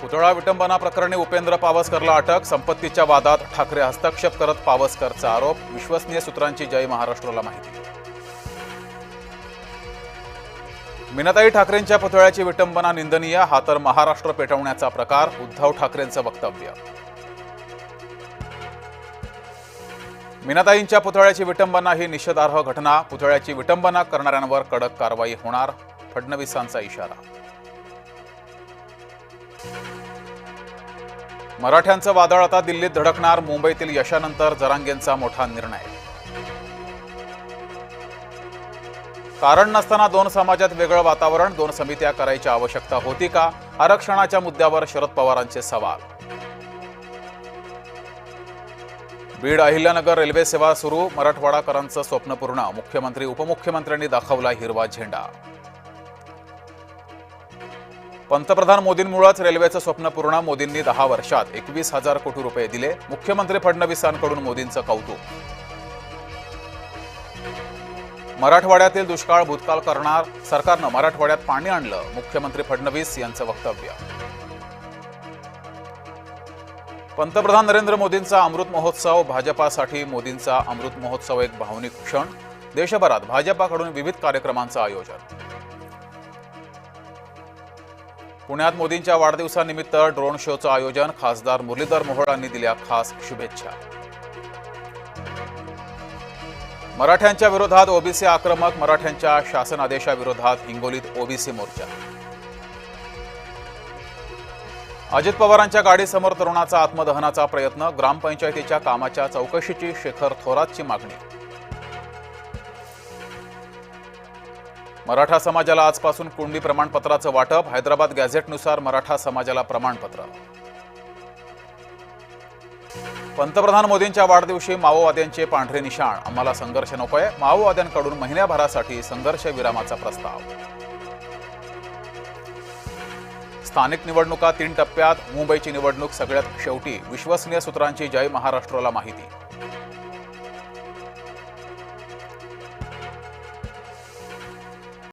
पुतळा विटंबना प्रकरणी उपेंद्र पावसकरला अटक. संपत्तीच्या वादात ठाकरे हस्तक्षेप करत पावसकरचा आरोप. विश्वसनीय सूत्रांची जय महाराष्ट्राला माहिती. मीनाताई ठाकरेंच्या पुतळ्याची विटंबना निंदनीय. हा तर महाराष्ट्र पेटवण्याचा प्रकार. उद्धव ठाकरेंचं वक्तव्य. मीनाताईंच्या पुतळ्याची विटंबना ही निषेधार्ह घटना. पुतळ्याची विटंबना करणाऱ्यांवर कडक कारवाई होणार. फडणवीसांचा इशारा. मराठ्यांचं वादळ आता दिल्लीत धडकणार. मुंबईतील यशानंतर जरांगेंचा मोठा निर्णय. कारण नसताना दोन समाजात वेगळं वातावरण. दोन समित्या करायची आवश्यकता होती का? आरक्षणाच्या मुद्द्यावर शरद पवारांचे सवाल. बीड अहिल्यानगर रेल्वे सेवा सुरू. मराठवाडाकरांचं स्वप्न पूर्ण. मुख्यमंत्री उपमुख्यमंत्र्यांनी दाखवला हिरवा झेंडा. पंतप्रधान मोदींमुळेच रेल्वेचं स्वप्न पूर्ण. मोदींनी 10 वर्षात 21,000 कोटी रुपये दिले. मुख्यमंत्री फडणवीसांकडून मोदींचं कौतुक. मराठवाड्यातील दुष्काळ भूतकाळ करणार. सरकारनं मराठवाड्यात पाणी आणलं. मुख्यमंत्री फडणवीस यांचं वक्तव्य. पंतप्रधान नरेंद्र मोदींचा अमृत महोत्सव. भाजपासाठी मोदींचा अमृत महोत्सव एक भावनिक क्षण. देशभरात भाजपाकडून विविध कार्यक्रमांचं आयोजन. पुण्यात मोदींच्या वाढदिवसानिमित्त ड्रोन शोचं आयोजन. खासदार मुरलीधर मोहोळ यांनी दिल्या खास शुभेच्छा. मराठ्यांच्या विरोधात ओबीसी आक्रमक. मराठ्यांच्या शासन आदेशाविरोधात हिंगोलीत ओबीसी मोर्चा. अजित पवारांच्या गाडीसमोर तरुणाचा आत्मदहनाचा प्रयत्न. ग्रामपंचायतीच्या कामाच्या चौकशीची शेखर थोरातची मागणी. मराठा समाजाला आजपासून कुंडी प्रमाणपत्राचं वाटप. हैदराबाद गॅझेटनुसार मराठा समाजाला प्रमाणपत्र. पंतप्रधान मोदींच्या वाढदिवशी माओवाद्यांचे पांढरे निशाण. आम्हाला संघर्ष नकोय. माओवाद्यांकडून महिन्याभरासाठी संघर्ष विरामाचा प्रस्ताव. स्थानिक निवडणुका 3 टप्प्यात. मुंबईची निवडणूक सगळ्यात शेवटी. विश्वसनीय सूत्रांची जय महाराष्ट्राला माहिती.